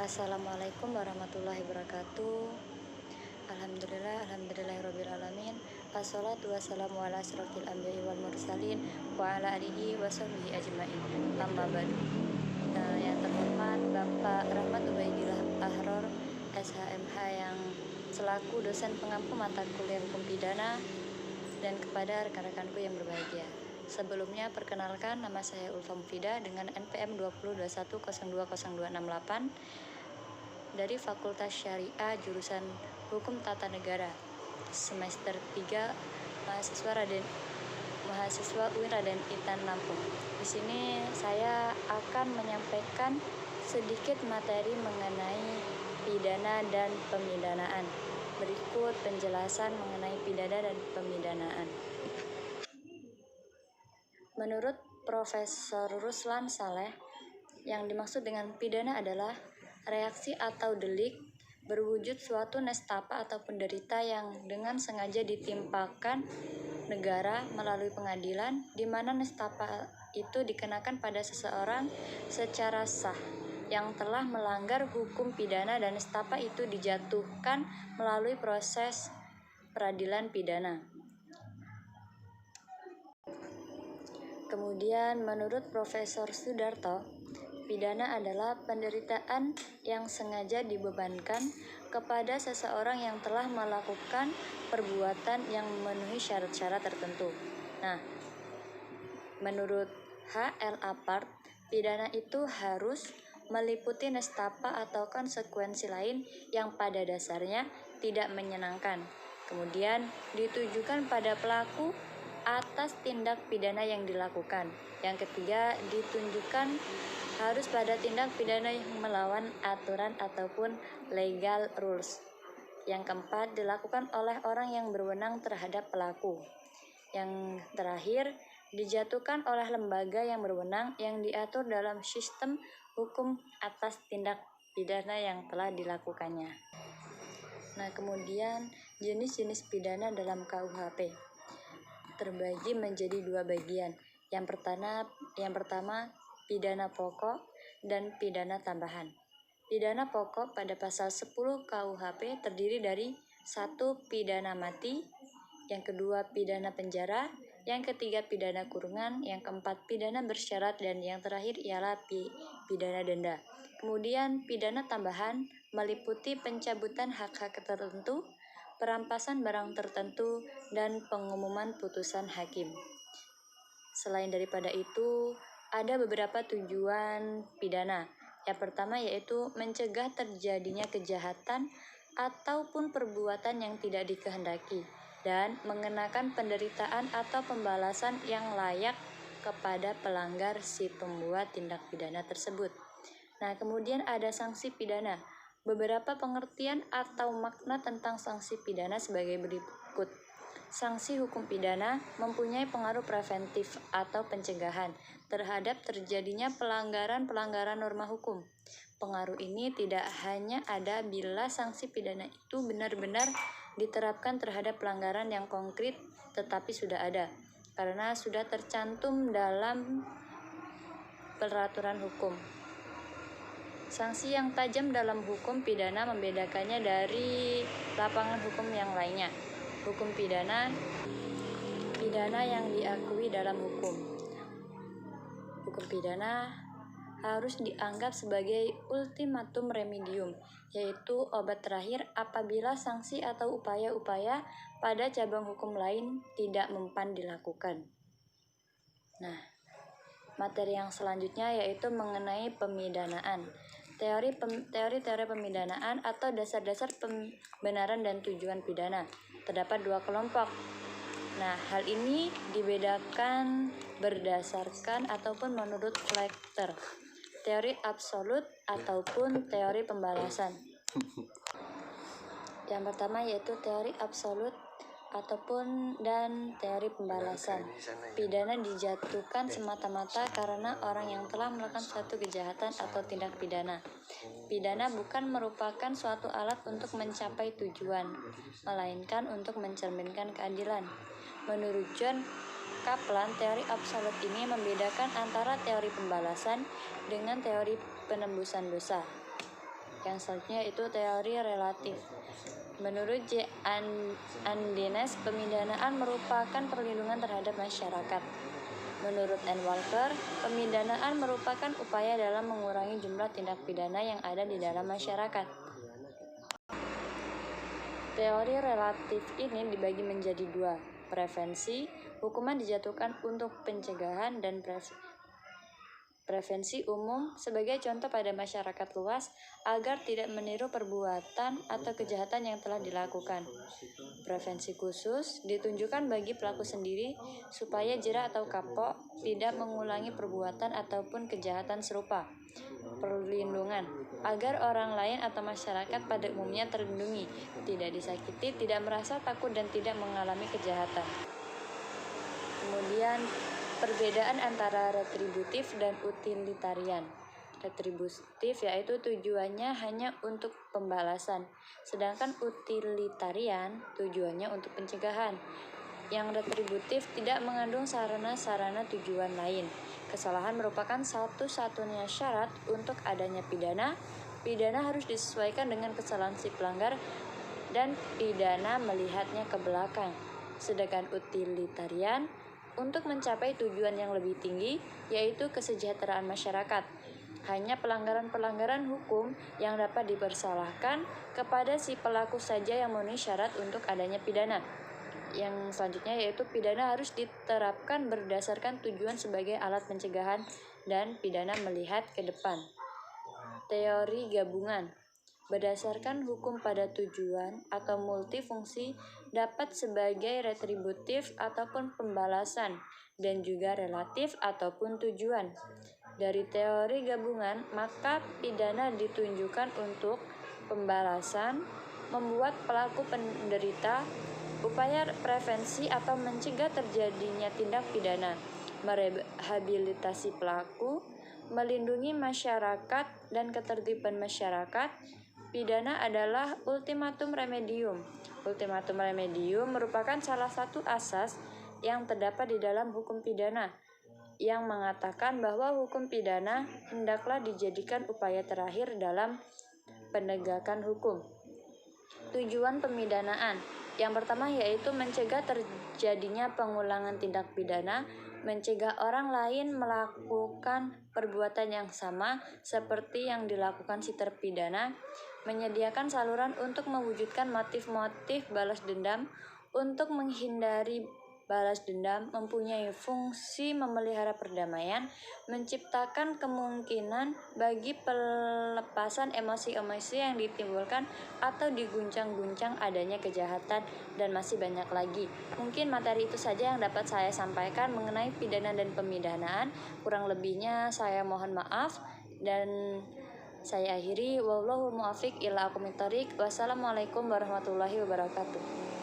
Assalamualaikum warahmatullahi wabarakatuh. Alhamdulillahirabbil alamin. Wassalatu wassalamu ala asyrofil anbiya'i wal mursalin wa ala alihi wa sahbihi ajmain. Amma ba'du. Yang terhormat Bapak Rahmat Ubaidillah Ahror SHMH yang selaku dosen pengampu mata kuliah hukum pidana, dan kepada rekan-rekanku yang berbahagia. Sebelumnya perkenalkan, nama saya Ulfa Mufida dengan NPM 2021020268 dari Fakultas Syariah jurusan Hukum Tata Negara semester 3 mahasiswa UIN Raden Intan Lampung. Di sini saya akan menyampaikan sedikit materi mengenai pidana dan pemidanaan. Berikut penjelasan mengenai pidana dan pemidanaan. Menurut Profesor Ruslan Saleh, yang dimaksud dengan pidana adalah reaksi atau delik berwujud suatu nestapa atau penderita yang dengan sengaja ditimpakan negara melalui pengadilan, di mana nestapa itu dikenakan pada seseorang secara sah yang telah melanggar hukum pidana, dan nestapa itu dijatuhkan melalui proses peradilan pidana. Kemudian menurut Profesor Sudarto, pidana adalah penderitaan yang sengaja dibebankan kepada seseorang yang telah melakukan perbuatan yang memenuhi syarat-syarat tertentu. Nah, menurut H.L. Apart, pidana itu harus meliputi nestapa atau konsekuensi lain yang pada dasarnya tidak menyenangkan, kemudian ditujukan pada pelaku atas tindak pidana yang dilakukan. Yang ketiga, ditunjukkan harus pada tindak pidana yang melawan aturan ataupun legal rules. Yang keempat, dilakukan oleh orang yang berwenang terhadap pelaku. Yang terakhir, dijatuhkan oleh lembaga yang berwenang yang diatur dalam sistem hukum atas tindak pidana yang telah dilakukannya. Nah, kemudian jenis-jenis pidana dalam KUHP terbagi menjadi dua bagian. Yang pertama pidana pokok dan pidana tambahan. Pidana pokok pada pasal 10 KUHP terdiri dari 1. Pidana mati, yang kedua pidana penjara, yang ketiga pidana kurungan, yang keempat pidana bersyarat, dan yang terakhir ialah pidana denda. Kemudian pidana tambahan meliputi pencabutan hak-hak tertentu, perampasan barang tertentu, dan pengumuman putusan hakim. Selain daripada itu, ada beberapa tujuan pidana. Yang pertama yaitu mencegah terjadinya kejahatan ataupun perbuatan yang tidak dikehendaki, dan mengenakan penderitaan atau pembalasan yang layak kepada pelanggar si pembuat tindak pidana tersebut. Nah, kemudian ada sanksi pidana. Beberapa pengertian atau makna tentang sanksi pidana sebagai berikut. Sanksi hukum pidana mempunyai pengaruh preventif atau pencegahan terhadap terjadinya pelanggaran norma hukum. Pengaruh ini tidak hanya ada bila sanksi pidana itu benar-benar diterapkan terhadap pelanggaran yang konkret, tetapi sudah ada karena sudah tercantum dalam peraturan hukum. Sanksi yang tajam dalam hukum pidana membedakannya dari lapangan hukum yang lainnya. Hukum pidana yang diakui dalam hukum. Hukum pidana harus dianggap sebagai ultimatum remedium, yaitu obat terakhir apabila sanksi atau upaya-upaya pada cabang hukum lain tidak mempan dilakukan. Nah, materi yang selanjutnya yaitu mengenai pemidanaan. Teori pemidanaan atau dasar-dasar pembenaran dan tujuan pidana. Terdapat dua kelompok. Nah, hal ini dibedakan berdasarkan ataupun menurut Flechter, teori absolut ataupun teori pembalasan. Yang pertama yaitu teori absolut dan teori pembalasan. Pidana dijatuhkan semata-mata karena orang yang telah melakukan suatu kejahatan atau tindak pidana. Pidana bukan merupakan suatu alat untuk mencapai tujuan, melainkan untuk mencerminkan keadilan. Menurut John Kaplan, teori absolut ini membedakan antara teori pembalasan dengan teori penembusan dosa. Yang selanjutnya itu teori relatif. Menurut J. Andenes, pemidanaan merupakan perlindungan terhadap masyarakat. Menurut N. Walker, pemidanaan merupakan upaya dalam mengurangi jumlah tindak pidana yang ada di dalam masyarakat. Teori relatif ini dibagi menjadi dua, prevensi, hukuman dijatuhkan untuk pencegahan, dan prevensi umum sebagai contoh pada masyarakat luas agar tidak meniru perbuatan atau kejahatan yang telah dilakukan. Prevensi khusus ditunjukkan bagi pelaku sendiri supaya jera atau kapok tidak mengulangi perbuatan ataupun kejahatan serupa. Perlindungan agar orang lain atau masyarakat pada umumnya terlindungi, tidak disakiti, tidak merasa takut, dan tidak mengalami kejahatan. Kemudian perbedaan antara retributif dan utilitarian. Retributif yaitu tujuannya hanya untuk pembalasan, sedangkan utilitarian tujuannya untuk pencegahan. Yang retributif tidak mengandung sarana-sarana tujuan lain. Kesalahan merupakan satu-satunya syarat untuk adanya pidana. Pidana harus disesuaikan dengan kesalahan si pelanggar dan pidana melihatnya ke belakang. Sedangkan utilitarian untuk mencapai tujuan yang lebih tinggi, yaitu kesejahteraan masyarakat. Hanya pelanggaran-pelanggaran hukum yang dapat dipersalahkan kepada si pelaku saja yang memenuhi syarat untuk adanya pidana. Yang selanjutnya yaitu pidana harus diterapkan berdasarkan tujuan sebagai alat pencegahan dan pidana melihat ke depan. Teori gabungan. Berdasarkan hukum pada tujuan atau multifungsi dapat sebagai retributif ataupun pembalasan dan juga relatif ataupun tujuan. Dari teori gabungan, maka pidana ditunjukkan untuk pembalasan, membuat pelaku penderita, upaya prevensi atau mencegah terjadinya tindak pidana, merehabilitasi pelaku, melindungi masyarakat dan ketertiban masyarakat. Pidana adalah ultimatum remedium. Ultimatum remedium merupakan salah satu asas yang terdapat di dalam hukum pidana, yang mengatakan bahwa hukum pidana hendaklah dijadikan upaya terakhir dalam penegakan hukum. Tujuan pemidanaan. Yang pertama yaitu mencegah terjadinya pengulangan tindak pidana, mencegah orang lain melakukan perbuatan yang sama seperti yang dilakukan si terpidana, menyediakan saluran untuk mewujudkan motif-motif balas dendam, untuk menghindari balas dendam, mempunyai fungsi memelihara perdamaian, menciptakan kemungkinan bagi pelepasan emosi-emosi yang ditimbulkan atau diguncang-guncang adanya kejahatan, dan masih banyak lagi. Mungkin materi itu saja yang dapat saya sampaikan mengenai pidana dan pemidanaan. Kurang lebihnya saya mohon maaf dan saya akhiri. Wallahu muwaffiq ila aqwamit thoriq. Wassalamualaikum warahmatullahi wabarakatuh.